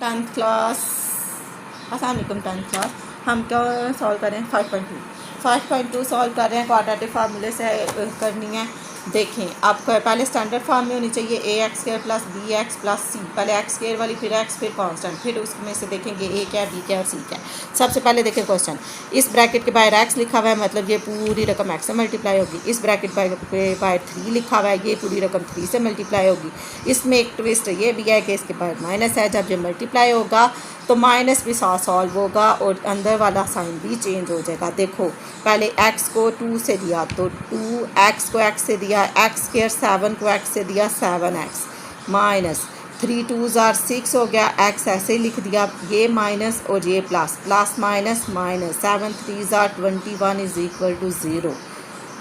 Tenth class अस्सलाम वालेकुम। Tenth class हम क्या सॉल्व करें 5.2 सॉल्व कर रहे हैं। क्वाड्रेटिक फार्मूले से करनी है। देखें आपको पहले स्टैंडर्ड फॉर्म में होनी चाहिए a x square plus b x plus c. पहले एक्स स्क्वायर वाली फिर एक्स फिर कांस्टेंट, फिर उसमें से देखेंगे ए क्या है बी क्या है और सी क्या है। सबसे पहले देखें क्वेश्चन। इस ब्रैकेट के बाहर एक्स लिखा हुआ है, मतलब ये पूरी रकम एक्स से मल्टीप्लाई होगी। इस ब्रैकेट के बाहर 3 लिखा हुआ है, ये पूरी रकम 3 से मल्टीप्लाई होगी। इसमें एक ट्विस्ट ये भी है कि इसके बाहर माइनस है, जब ये मल्टीप्लाई होगा तो माइनस भी साथ सॉल्व होगा और अंदर वाला साइन भी चेंज हो जाएगा। देखो पहले x को 2 से दिया तो 2x को x से दिया, x स्क्वायर 7 को x से दिया 7x माइनस 3 2s are 6 हो गया। x ऐसे ही लिख दिया, ये माइनस और ये plus, plus minus minus 7 3s are 21 is equal to 0।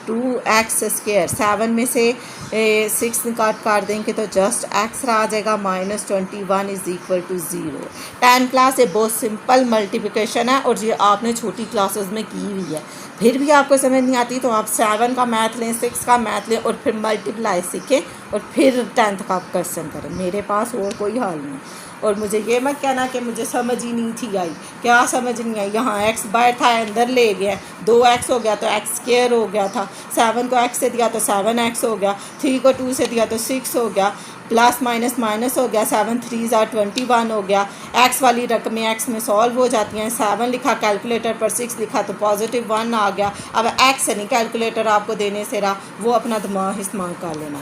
2x square 7 में से 6 काट देंगे तो जस्ट x आ जाएगा minus 21 is equal to 0। 10 class ये बहुत सिंपल मल्टीप्लिकेशन है और ये आपने छोटी क्लासेस में की हुई है। फिर भी आपको समझ नहीं आती तो आप 7 का मैथ लें, 6 का मैथ लें और फिर मल्टीप्लाई सीखें और फिर 10th का क्वेश्चन करें। मेरे पास और कोई हाल नहीं। और मुझे ये मत कहना कि मुझे समझ ही नहीं थी आई। क्या समझ नहीं आई? यहाँ x बाहर था अंदर ले गया, 2x हो गया तो x स्क्वायर हो गया था। 7 को x से दिया तो 7x हो गया, 3 को 2 से दिया तो 6 हो गया, प्लस माइनस माइनस हो गया, 7 3s are 21 हो गया। x वाली रकमें x में सॉल्व हो जाती हैं। 7 लिखा कैलकुलेटर पर, 6 लिखा तो पॉजिटिव 1 आ गया। अब x नहीं कैलकुलेटर आपको देने से रहा, वो अपना दिमाग इस्तेमाल कर लेना।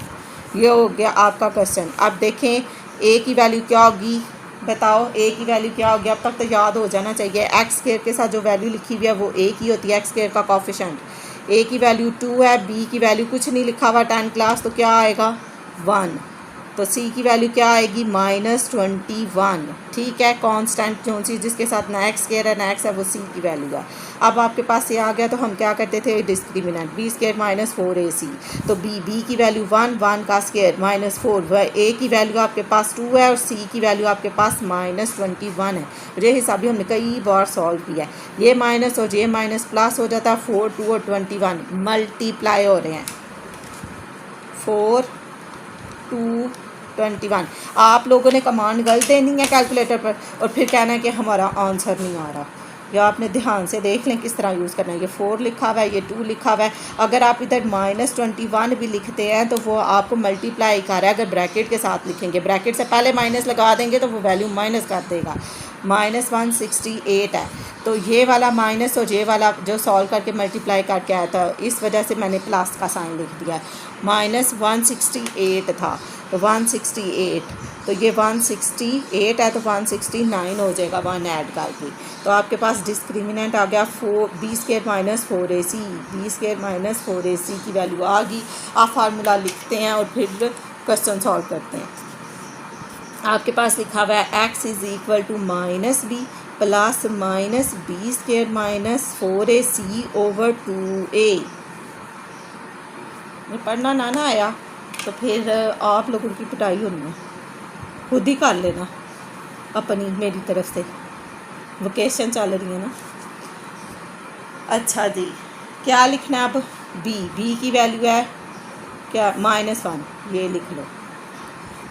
ये हो गया आपका क्वेश्चन। अब देखें a की वैल्यू क्या होगी, बताओ a की वैल्यू क्या होगी। अब तक तो याद हो जाना चाहिए। एक्स स्क्वायर के साथ जो वैल्यू लिखी हुई है वो a की होती है, एक्स स्क्वायर का कोफिशिएंट। a की वैल्यू 2 है, b की वैल्यू कुछ नहीं लिखा हुआ 10 क्लास, तो क्या आएगा 1। तो c की वैल्यू क्या आएगी माइनस 21। ठीक है, कांस्टेंट जो सी जिसके साथ ना एक्स स्क्वायर है ना एक्स है वो c की वैल्यू है। अब आपके पास ये आ गया तो हम क्या करते थे discriminant B square minus 4ac। तो b की वैल्यू 1, 1 का स्क्वायर माइनस 4, a की वैल्यू आपके पास 2 है और c की वैल्यू आपके पास माइनस 21 है। ये हिसाब भी हमने कई बार सॉल्व किया है। ये माइनस और ये माइनस प्लस हो जाता है, 4 2 और 21 मल्टीप्लाई हो रहे हैं, 4 2 21। आप लोगों ने कमांड गलत देनी है कैलकुलेटर पर और फिर कहना है कि हमारा आंसर नहीं आ रहा। या आपने ध्यान से देख लें किस तरह यूज़ करना है। ये 4 लिखा हुआ है, ये 2 लिखा हुआ है। अगर आप इधर माइनस 21 भी लिखते हैं तो वो आपको मल्टीप्लाई कर रहा है। अगर ब्रैकेट के साथ लिखेंगे, ब्रैकेट से पहले माइनस लगा देंगे तो वो वैल्यू माइनस कर देगा। माइनस 168 है, तो ये वाला माइनस और ये वाला जो सॉल्व करके मल्टीप्लाई करके आया था, इस वजह से मैंने प्लस का साइन लिख दिया। माइनस 168 था तो 168, तो ये 168 है तो 169 हो जाएगा 1 ऐड करके। तो आपके पास डिस्क्रिमिनेंट आ गया 4 B square minus 4ac। B square minus 4ac की वैल्यू आ गई। आप फार्मूला लिखते हैं और फिर क्वेश्चन सॉल्व करते हैं। आपके पास लिखा हुआ है x is equal to minus B plus minus B square minus 4ac over 2a। पढ़ना ना आया तो फिर आप लोगों की पिटाई होनी है, खुद ही कर लेना अपनी। मेरी तरफ से वोकेशन चल रही है ना। अच्छा जी, क्या लिखना है अब? बी की वैल्यू है क्या -1, ये लिख लो,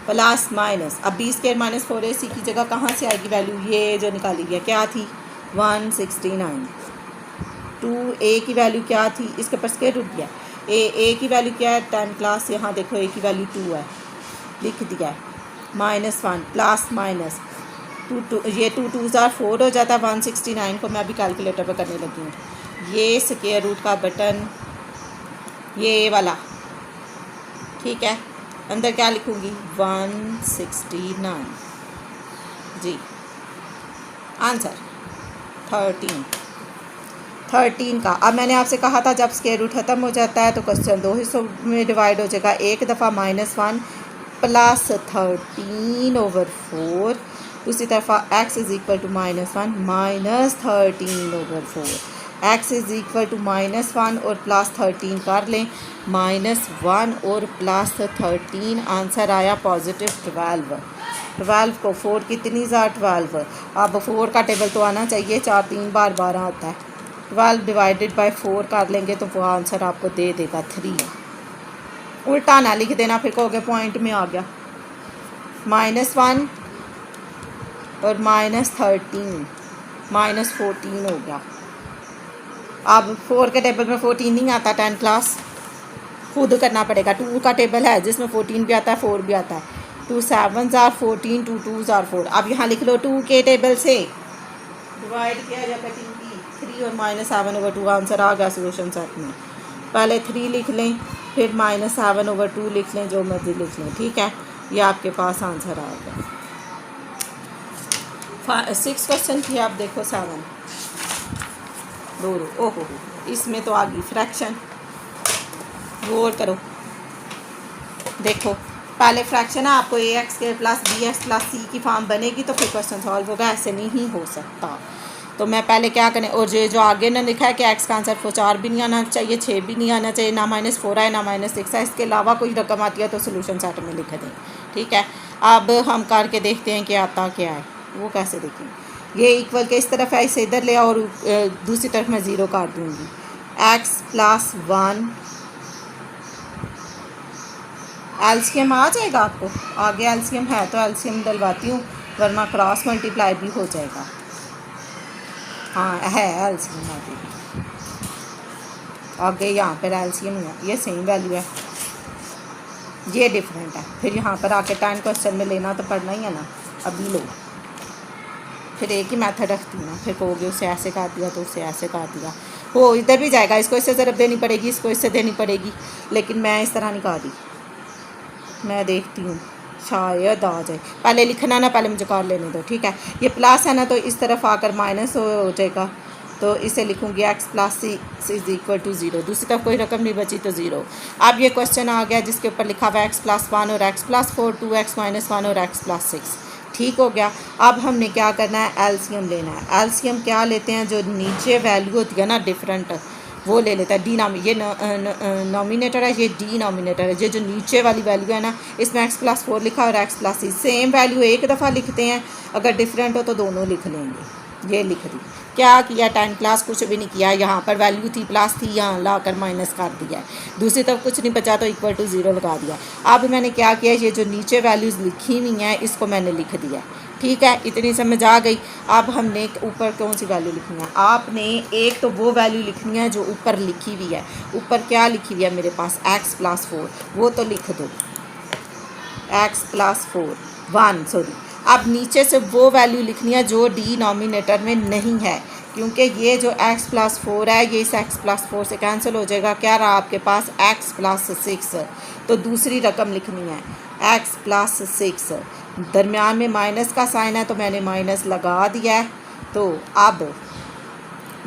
प्लस माइनस। अब बी स्क्वायर माइनस 4ac की जगह कहाँ से आएगी वैल्यू? ये जो निकाली गया क्या थी 169। 2a की वैल्यू क्या थी, इसके पर स्क्वायर रूट दिया। ए की वैल्यू क्या है 10 क्लास, यहाँ देखो a की वैल्यू 2 है, लिख दिया है -1 प्लस माइनस 2 ये 2 2s are 4 हो जाता है। 169 को मैं अभी कैलकुलेटर पर करने लगी हूँ। ये स्क्वायर रूट का बटन ये वाला, ठीक है। अंदर क्या लिखूँगी 169 जी। आंसर 13 का। अब मैंने आपसे कहा था जब स्क्वायर रूट ख़त्म हो जाता है तो क्वेश्चन 2 हिस्सों में डिवाइड हो जाएगा। एक दफ़ा -1 प्लस 13 ओवर 4, दूसरी तरफा x is equal to -1 minus 13 over 4। x is equal to -1 और प्लस 13 कर लें, -1 और प्लस 13 आंसर आया पॉजिटिव 12। 12 को 4 कितनी ज़ा 12। अब 4 का टेबल तो आना चाहिए, 4 3 बार 12 होता है। 12 डिवाइडेड बाय 4 कर लेंगे तो वो आंसर आपको दे देगा 3। उल्टा ना लिख देना फिर कहोगे पॉइंट में आ गया। -1 और -13 -14 हो गया। अब 4 के टेबल में 14 नहीं आता, 10 क्लास खुद करना पड़ेगा। 2 का टेबल है जिसमें 14 भी आता है, 4 भी आता है। 2 7s are 14, 2 2s are 4। अब यहाँ लिख लो 2 के टेबल से डिवाइड किया जाए कटिंग की 3 और -7/2 आंसर आ गया सोल्यूशन सेट में। पहले 3 लिख लें, फिर -7/2 लिख लें, जो मर्जी लिख लें, ठीक है। ये आपके पास आंसर आ गया। 6 क्वेश्चन थी, आप देखो 7 दो ओहो इसमें तो आ गई फ्रैक्शन। गौर करो, देखो पहले फ्रैक्शन है, आपको ax के प्लस bx प्लस c की फॉर्म बनेगी तो फिर क्वेश्चन सॉल्व होगा, ऐसे नहीं हो सकता। तो मैं पहले क्या करें, और ये जो आगे ना लिखा है कि x का आंसर 4 भी नहीं आना चाहिए, 6 भी नहीं आना चाहिए, ना -4 है ना -6 है, इसके अलावा कोई रकम आती है तो सोल्यूशन सेट में लिख दें, ठीक है। अब हम करके देखते हैं कि आता क्या है। वो कैसे देखें, ये इक्वल के इस तरफ है, इसे इधर ले और दूसरी तरफ मैं 0 काट दूँगी। x + 1 एलसीएम आ जाएगा आपको, आगे एलसीएम है तो एलसीएम डलवाती हूँ, वरना क्रॉस मल्टीप्लाई भी हो जाएगा। हाँ है एलसीएम आगे, यहाँ पर एलसीएम है, ये सेम वैल्यू है, ये डिफरेंट है। फिर यहाँ पर आके 10 क्वेश्चन में लेना तो पड़ना ही है ना, अभी लो। फिर एक ही मेथड रखती हूँ ना, फिर कहोगे उसे ऐसे काट दिया तो उसे ऐसे काट दिया, हो इधर भी जाएगा, इसको इससे ज़रूरत देनी पड़ेगी, इसको इससे देनी पड़ेगी, लेकिन मैं इस तरह नहीं काटी। मैं देखती हूँ शायद आ जाए, पहले लिखना ना, पहले मुझे कार लेने दो, ठीक है। ये प्लस है ना, तो इस तरफ आकर माइनस हो जाएगा, तो इसे लिखूँगी x + 6 = 0। दूसरी तरफ कोई रकम नहीं बची तो 0। अब ये क्वेश्चन आ गया जिसके ऊपर लिखा हुआ x + 1 और x + 4, 2x - 1 और x + 6, ठीक हो गया। अब हमने क्या करना है, एलसीएम लेना है। एलसीएम क्या लेते हैं, जो नीचे वैल्यू होती है ना डिफरेंट, वो ले लेता है। ये नॉमिनेटर है, ये डिनोमिनेटर है। ये जो नीचे वाली वैल्यू है ना, इसमें x + 4 लिखा और x + 6, सेम वैल्यू एक दफ़ा लिखते हैं, अगर डिफरेंट हो तो दोनों लिख लेंगे। ये लिख दी, क्या किया, 10 क्लास कुछ भी नहीं किया, यहाँ पर वैल्यू थी प्लस थी, यहाँ लाकर माइनस कर दिया है, दूसरी तरफ कुछ नहीं बचा तो = 0 लगा दिया। अब मैंने क्या किया, ये जो नीचे वैल्यूज़ लिखी हुई हैं इसको मैंने लिख दिया, ठीक है। इतनी समझ आ गई। अब हमने ऊपर कौन सी वैल्यू लिखनी है, आपने एक तो वो वैल्यू लिखनी है जो ऊपर लिखी हुई है। ऊपर क्या लिखी हुई है मेरे पास, x + 4, वो तो लिख दो, x + 4 1 सॉरी। अब नीचे से वो वैल्यू लिखनी है जो डिनोमिनेटर में नहीं है, क्योंकि ये जो x + 4 है ये इस x + 4 से कैंसिल हो जाएगा। क्या रहा आपके पास, x + 6, तो दूसरी रकम लिखनी है x + 6, दरमियान में माइनस का साइन है तो मैंने माइनस लगा दिया है। तो अब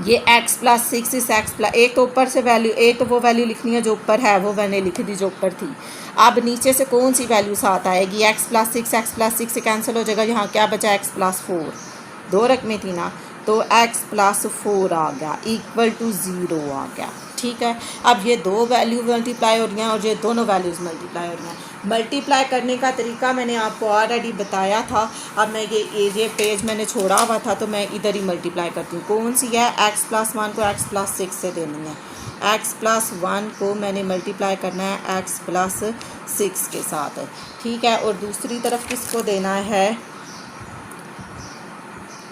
ये x + 6 इस एक तो ऊपर से वैल्यू, एक तो वो वैल्यू लिखनी है जो ऊपर है, वो मैंने लिख दी जो ऊपर थी। अब नीचे से कौन सी वैल्यू साथ आएगी, x + 6 से कैंसिल हो जाएगा, यहाँ क्या बचा, x + 4, 2 रकमें थी ना, तो x + 4 आ गया = 0 आ गया, ठीक है। अब ये दो वैल्यू मल्टीप्लाई हो रही हैं और ये दोनों वैल्यूज़ मल्टीप्लाई हो रही हैं। मल्टीप्लाई करने का तरीका मैंने आपको ऑलरेडी बताया था। अब मैं ये पेज मैंने छोड़ा हुआ था तो मैं इधर ही मल्टीप्लाई करती हूँ। कौन सी है, x + 1 को x + 6 से देनी है, x + 1 को मैंने मल्टीप्लाई करना है x + 6 के साथ, ठीक है। और दूसरी तरफ किसको देना है,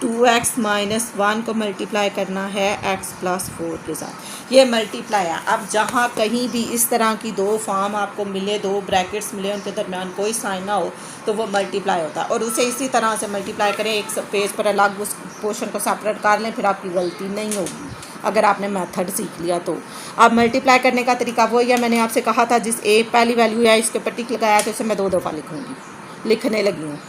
2x - 1 को मल्टीप्लाई करना है x + 4 के साथ। ये मल्टीप्लाई है। अब जहाँ कहीं भी इस तरह की दो फॉर्म आपको मिले, दो ब्रैकेट्स मिले, उनके दरमियान कोई साइन ना हो तो वो मल्टीप्लाई होता है। और उसे इसी तरह से मल्टीप्लाई करें, एक पेज पर अलग उस पोर्शन को सेपरेट कर लें, फिर आपकी गलती नहीं होगी अगर आपने मेथड सीख लिया तो। अब मल्टीप्लाई करने का तरीका वही है, मैंने आपसे कहा था जिस एक पहली वैल्यू है इसके ऊपर टिक लगाया तो उसे मैं 2 दफ़ा लिखूँगी, लिखने लगी हूँ।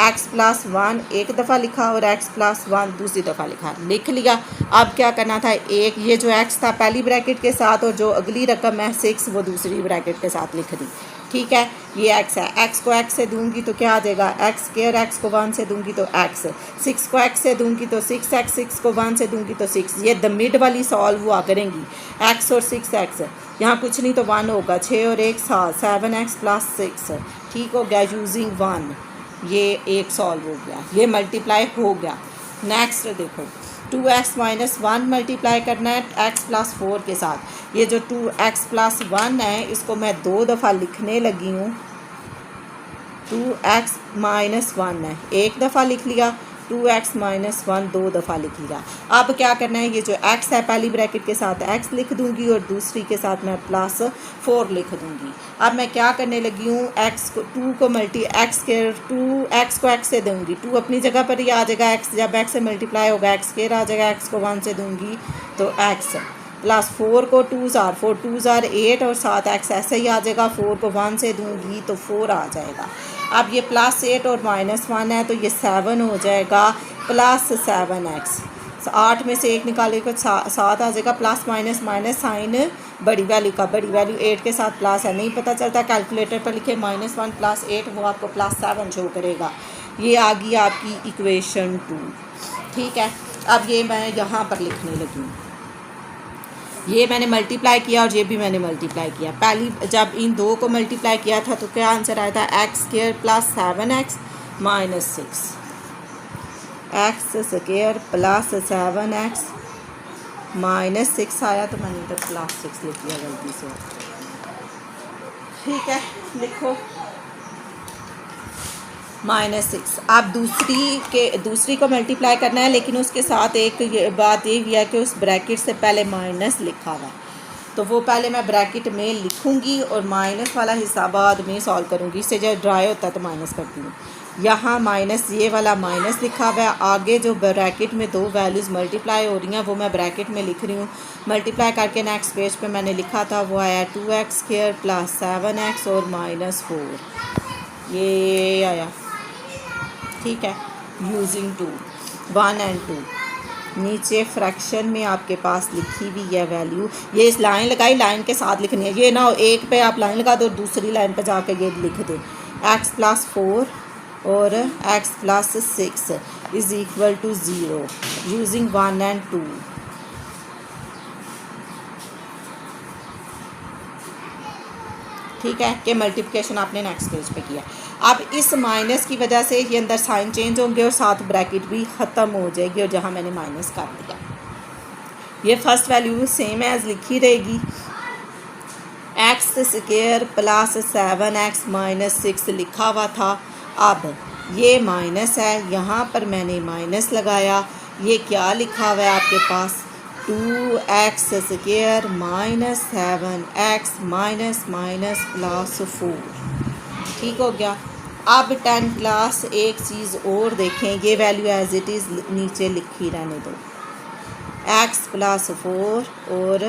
x + 1 एक दफ़ा लिखा और x + 1 दूसरी दफ़ा लिखा, लिख लिया। अब क्या करना था, एक ये जो x था पहली ब्रैकेट के साथ और जो अगली रकम है 6 वो दूसरी ब्रैकेट के साथ लिख दी, ठीक है। ये x है, x को x से दूंगी तो क्या आ जाएगा, x², x को 1 से दूंगी तो x, 6 को x से दूंगी तो 6x, 6 को 1 से दूंगी तो 6। ये द मिड वाली सॉल्व हुआ करेंगी, x और 6x, यहाँ कुछ नहीं तो 1 होगा, 6 और 1 7, 7x + 6, ठीक हो गया, यूजिंग 1। ये एक सॉल्व हो गया, ये मल्टीप्लाई हो गया। नेक्स्ट देखो, 2x - 1 मल्टीप्लाई करना है x + 4 के साथ। ये जो 2x + 1 है इसको मैं 2 दफ़ा लिखने लगी हूँ, 2x-1 है, एक दफ़ा लिख लिया, 2x-1 दो दफ़ा लिख लिया। अब क्या करना है, ये जो x है पहली ब्रैकेट के साथ x लिख दूंगी और दूसरी के साथ मैं +4 लिख दूंगी। अब मैं क्या करने लगी हूँ, x को 2 को x को x से दूंगी, 2 अपनी जगह पर ही आ जाएगा, x जब x से मल्टीप्लाई होगा x² आ जाएगा, x को 1 से दूंगी तो x +4 को 2 ज़ार 8 और 7x ऐसे ही आ जाएगा, 4 को 1 से दूंगी तो 4 आ जाएगा। अब ये +8 और -1 है तो ये 7 हो जाएगा, +7x 8 में से 1 निकाले तो 7 आ जाएगा, प्लस माइनस माइनस साइन बड़ी वैल्यू का, बड़ी वैल्यू 8 के साथ प्लस है, नहीं पता चलता कैलकुलेटर पर लिखे -1 +8 वो आपको +7 शो करेगा। ये आ गई आपकी इक्वेशन 2। ठीक है, अब ये मैं यहाँ पर लिखने लगी हूँ, ये मैंने मल्टीप्लाई किया और ये भी मैंने मल्टीप्लाई किया। पहली जब इन दो को मल्टीप्लाई किया था तो क्या आंसर आया था, x² + 7x - 6, x² + 7x - 6 आया तो मैंने इधर +6 लिख दिया गलती से। ठीक है, लिखो -6। अब दूसरी को मल्टीप्लाई करना है, लेकिन उसके साथ एक बात ये भी है कि उस ब्रैकेट से पहले माइनस लिखा हुआ है, तो वो पहले मैं ब्रैकेट में लिखूंगी और माइनस वाला हिस्सा बाद में सॉल्व करूंगी। इससे जब ड्राई होता है तो माइनस करती हूँ। यहाँ माइनस, ये वाला माइनस लिखा हुआ है, आगे जो ब्रैकेट में दो वैल्यूज़ मल्टीप्लाई हो रही हैं वो मैं ब्रैकेट में लिख रही हूँ। मल्टीप्लाई करके नेक्स्ट पेज पे मैंने लिखा था वो आया 2x² + 7x और -4, ये आया। ठीक है, यूजिंग 2 1 और 2 नीचे फ्रैक्शन में आपके पास लिखी हुई है वैल्यू, ये इस लाइन लगाई, लाइन के साथ लिखनी है, ये ना हो एक पे आप लाइन लगा दो दूसरी लाइन पे जाके ये लिख दो x + 4 और x + 6 = 0 यूजिंग 1 और 2। ठीक है, कि मल्टीप्लिकेशन आपने नेक्स्ट पेज पे किया। अब इस माइनस की वजह से ये अंदर साइन चेंज होंगे और साथ ब्रैकेट भी ख़त्म हो जाएगी, और जहाँ मैंने माइनस कर दिया ये फर्स्ट वैल्यू सेम एज लिखी रहेगी, x² + 7x - 6 लिखा हुआ था। अब ये माइनस है, यहाँ पर मैंने माइनस लगाया, ये क्या लिखा हुआ है आपके पास, 2x² - 7x -4। ठीक हो गया। अब 10 क्लास एक चीज़ और देखें, ये वैल्यू एज इट इज़ नीचे लिखी रहने दो, x + 4 और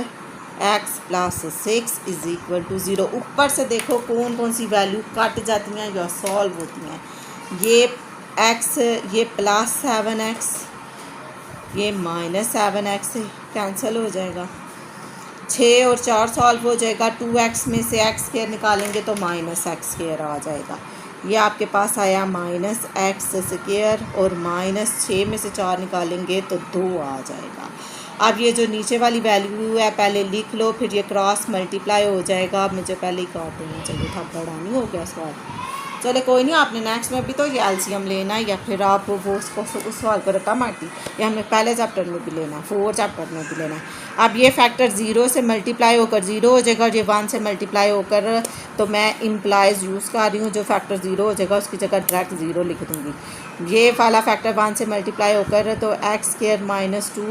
x + 6 = 0। ऊपर से देखो कौन कौन सी वैल्यू कट जाती हैं या सॉल्व होती हैं। ये x, ये +7x, ये -7x कैंसिल हो जाएगा, 6 और 4 सॉल्व हो जाएगा, 2x में से x² निकालेंगे तो -x² आ जाएगा। ये आपके पास आया -x² और -6 में से 4 निकालेंगे तो 2 आ जाएगा। अब ये जो नीचे वाली वैल्यू है पहले लिख लो, फिर ये क्रॉस मल्टीप्लाई हो जाएगा। अब मुझे पहले ही काट देना चाहिए था, बड़ा नहीं हो गया सवाल। चलो कोई नहीं, आपने नेक्स्ट में भी तो ये एलसीएम लेना है या फिर आप वो उसको उस सवाल को रकम आती या हमने पहले चैप्टर में भी लेना है, 4 चैप्टर में भी लेना है। अब ये फैक्टर 0 से मल्टीप्लाई होकर 0 हो जाएगा और ये 1 से मल्टीप्लाई होकर, तो मैं इम्प्लाइज यूज़ कर रही हूँ, जो फैक्टर 0 हो जाएगा उसकी जगह डायरेक्ट 0 लिख दूँगी। ये वाला फैक्टर 1 से मल्टीप्लाई होकर तो x² - 2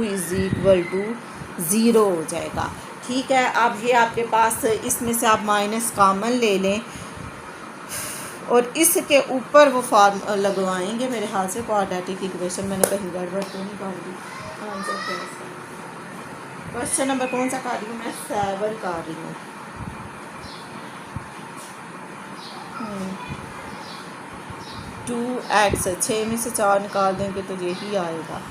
= 0 हो जाएगा। ठीक है, अब ये आपके पास इसमें से आप माइनस कॉमन ले लें और इसके ऊपर वो फॉर्म लगवाएंगे मेरे हाथ से, क्वाड्रेटिक इक्वेशन। मैंने कहीं गड़बड़ तो नहीं कर दी। आंसर क्या है, क्वेश्चन नंबर कौन सा कर रही हूँ मैं, 7 कर रही हूँ। 2x 6 में से 4 निकाल देंगे तो यही आएगा।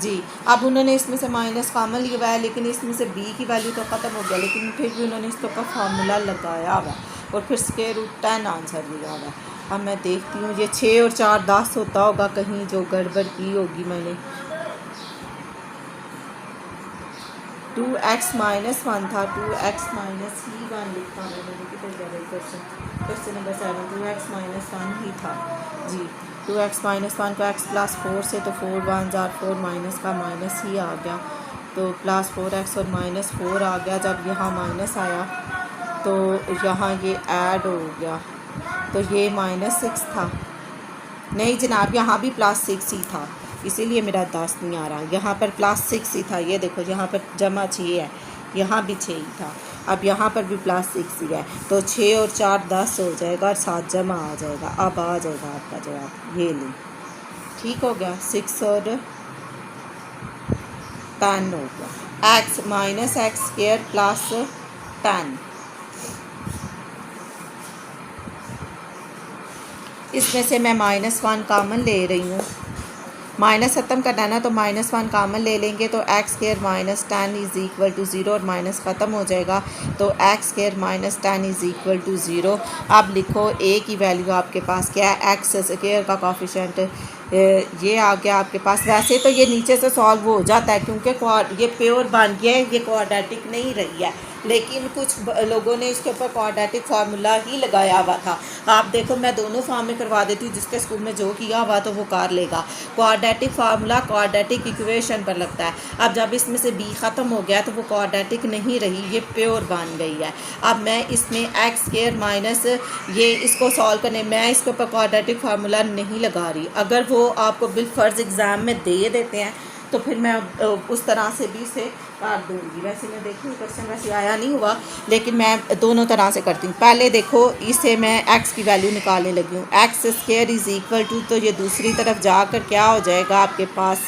जी, अब उन्होंने इसमें से माइनस कॉमन लिया हुआ है, लेकिन इसमें से b की वैल्यू तो ख़त्म हो गया, लेकिन फिर भी उन्होंने इसके ऊपर फार्मूला लगाया हुआ और फिर √10 आंसर दिया हुआ। अब मैं देखती हूँ, ये 6 और 4 10 होता होगा, कहीं जो गड़बड़ की होगी मैंने। 2x - 1 था, 2x - 1 लिखा है मैंने, कितने क्वेश्चन नंबर 7 2x - 1 ही था जी। 2x - 1 को x + 4 से, तो 4 1 जार 4 माइनस का माइनस ही आ गया, तो +4x और -4 आ गया। जब यहाँ माइनस आया तो यहाँ ये ऐड हो गया, तो ये -6 था। नहीं जनाब, यहाँ भी +6 ही था, इसीलिए मेरा 10 नहीं आ रहा। यहाँ पर +6 ही था, ये देखो यहाँ पर जमा 6 है, यहाँ भी 6 ही था। अब यहाँ पर भी +6 ही है, तो 6 और 4 10 हो जाएगा और 7 जमा आ जाएगा। अब आ जाएगा आपका जवाब, ये लें। ठीक हो गया, 6 और 10 हो गया। x -x² + 10, इसमें से मैं -1 कामन ले रही हूँ। माइनस ख़त्म करना है ना, तो -1 कामन ले लेंगे, तो x² - 10 = 0 और माइनस ख़त्म हो जाएगा, तो x² - 10 = 0। अब लिखो a की वैल्यू आपके पास क्या है, x² का कोफिशिएंट ये आ गया आपके पास। वैसे तो ये नीचे से सॉल्व हो जाता है क्योंकि ये प्योर बन गया है, ये क्वाड्रेटिक नहीं रही है, लेकिन कुछ लोगों ने इसके ऊपर क्वाड्रेटिक फार्मूला ही लगाया हुआ था। आप देखो मैं दोनों फॉर्म में करवा देती हूँ, जिसके स्कूल में जो किया हुआ तो वो कर लेगा। क्वाड्रेटिक फार्मूला क्वाड्रेटिक इक्वेशन पर लगता है। अब जब इसमें से b ख़त्म हो गया तो वो क्वाड्रेटिक नहीं रही, ये प्योर बन गई है। अब मैं इसमें x² ये इसको सॉल्व करने, मैं इसके ऊपर क्वाड्रेटिक फार्मूला नहीं लगा रही। अगर वो आपको बिलफर्ज एग्ज़ाम में दे देते हैं तो फिर मैं उस तरह से भी इसे कर दूँगी। वैसे मैं देखूँ क्वेश्चन वैसे आया नहीं हुआ, लेकिन मैं दोनों तरह से करती हूँ। पहले देखो इसे मैं x की वैल्यू निकालने लगी हूँ, x² = तो ये दूसरी तरफ जाकर क्या हो जाएगा आपके पास,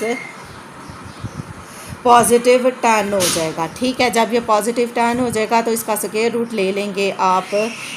+10 हो जाएगा। ठीक है, जब ये +10 हो जाएगा तो इसका स्क्वायर रूट ले लेंगे आप,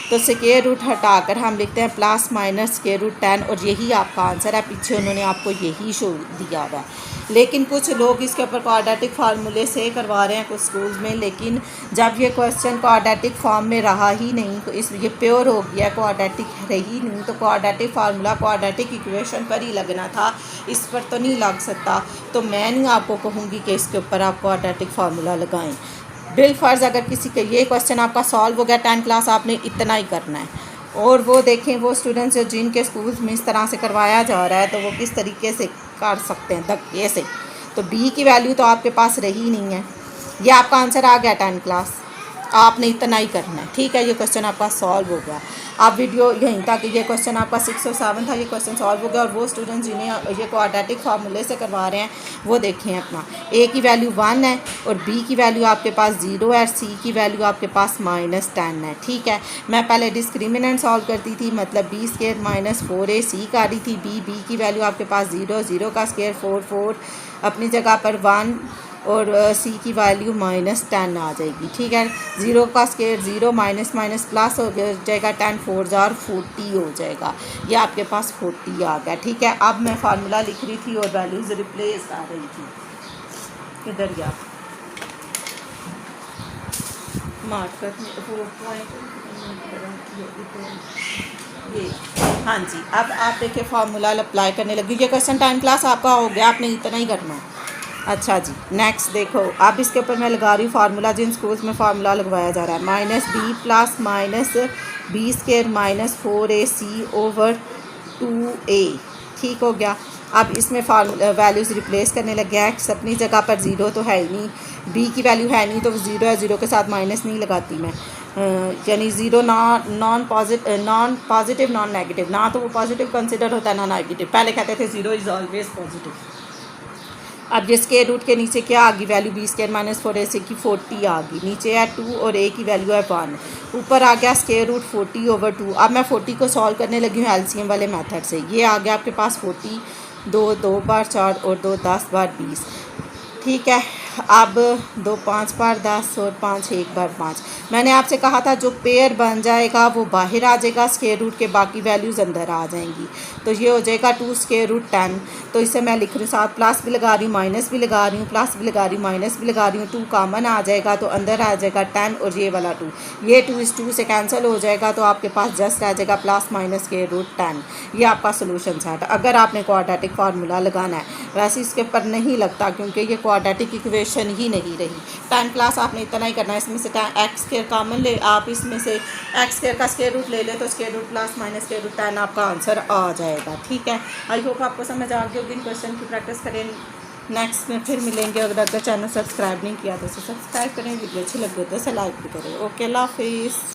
तो स्क्वायर रूट हटाकर हम लिखते हैं +-√10 और यही आपका आंसर है। पीछे उन्होंने आपको यही शो दिया हुआ है, लेकिन कुछ लोग इसके ऊपर क्वाड्रेटिक फार्मूले से करवा रहे हैं कुछ स्कूल्स में, लेकिन जब ये क्वेश्चन क्वाड्रेटिक फॉर्म में रहा ही नहीं, तो इस ये प्योर हो गया, क्वाड्रेटिक रही नहीं, तो क्वाड्रेटिक फार्मूला क्वाड्रेटिक इक्वेशन पर ही लगना था, इस पर तो नहीं लग सकता। तो मैं नहीं आपको कहूँगी कि इसके ऊपर आप क्वाड्रेटिक फार्मूला लगाएं। बिलफर्ज अगर किसी के ये क्वेश्चन आपका सॉल्व हो गया 10 क्लास, आपने इतना ही करना है। और वो देखें वो स्टूडेंट्स जिनके स्कूल्स में इस तरह से करवाया जा रहा है, तो वो किस तरीके से कर सकते हैं धक्के से। तो b की वैल्यू तो आपके पास रही नहीं है, ये आपका आंसर आ गया 10 क्लास, आपने इतना ही करना है। ठीक है, ये क्वेश्चन आपका सॉल्व हो गया। आप वीडियो यहीं तक, ये क्वेश्चन आपका 6 और 7 था, ये क्वेश्चन सॉल्व हो गया। और वो स्टूडेंट्स जिन्हें ये क्वाड्रेटिक फार्मूले से करवा रहे हैं वो देखें अपना, a की वैल्यू 1 है और b की वैल्यू आपके पास 0 है, c की वैल्यू आपके पास -10 है। ठीक है, मैं पहले डिस्क्रिमिनेंट सॉल्व करती थी, मतलब b² - 4ac कर रही थी। b की वैल्यू आपके पास 0, 0 का स्क्वायर 4, 4 अपनी जगह पर 1 और c की वैल्यू -10 आ जाएगी। ठीक है, 0 का स्क्वायर 0 माइनस प्लस हो जाएगा, 10 4 जार 40 हो जाएगा, ये आपके पास 40 आ गया। ठीक है, अब मैं फार्मूला लिख रही थी और वैल्यूज़ रिप्लेस आ रही थी। इधर या मार्क ये, हाँ जी। अब आप देखिए फार्मूला अप्लाई करने लगी, ये क्वेश्चन 10 क्लास आपका हो गया, आपने इतना ही करना है। अच्छा जी, नेक्स्ट देखो, अब इसके ऊपर मैं लगा रही हूँ फार्मूला, जिन स्कूल्स में फार्मूला लगवाया जा रहा है, -b + -b² - 4ac/2a। ठीक हो गया। अब इसमें वैल्यूज़ रिप्लेस करने लगे हैं। x अपनी जगह पर 0 तो है ही नहीं, b की वैल्यू है नहीं, तो 0 है, 0 के साथ माइनस नहीं लगाती मैं, यानी 0 नॉन पॉजिटिव नॉन नेगेटिव, ना तो वो पॉजिटिव कंसिडर होता है ना नेगेटिव। पहले कहते थे 0 इज़ ऑलवेज पॉजिटिव। अब ये स्क्वायर रूट के नीचे क्या आ गई वैल्यू, b² - 4ac की 40 आ गई, नीचे है 2 और a की वैल्यू है 1, ऊपर आ गया स्क्वायर रूट 40/2। अब मैं 40 को सॉल्व करने लगी हूँ एलसीएम वाले मेथड से। ये आ गया आपके पास 40, 2 बार 4 और 2 10 बार 20। ठीक है, अब 2 5 बार 10 और 5 1 बार 5। मैंने आपसे कहा था जो पेयर बन जाएगा वो बाहर आ जाएगा, स्क्वायर रूट के बाकी वैल्यूज़ अंदर आ जाएंगी। तो ये हो जाएगा 2√10। तो इसे मैं लिख रही हूँ, साथ प्लस भी लगा रही हूँ, माइनस भी लगा रही हूँ, प्लस भी लगा रही हूँ, माइनस भी लगा रही हूँ। 2 कॉमन आ जाएगा तो अंदर आ जाएगा 10 और ये वाला 2, ये 2 इस 2 से कैंसिल हो जाएगा, तो आपके पास जस्ट आ जाएगा +-√10। ये आपका सोल्यूशन सेट, अगर आपने क्वाड्रेटिक फार्मूला लगाना है। वैसे इसके ऊपर नहीं लगता क्योंकि ये क्वाड्रेटिक इक्वेशन ही नहीं रही। 10 क्लास आपने इतना ही करना है। इसमें से x² कॉमन ले, आप इसमें से x² का स्क्वायर रूट ले ले तो स्क्वायर रूट +-√10 आपका आंसर आ जाएगा। ठीक है, आई होप आपको समझ आ गई होगी। इन क्वेश्चन की प्रैक्टिस करें, नेक्स्ट में फिर मिलेंगे। अगर चैनल सब्सक्राइब नहीं किया तो सब्सक्राइब करें, वीडियो अच्छी लगे तो इसे लाइक भी करें। ओके, अल्लाह हाफिज़।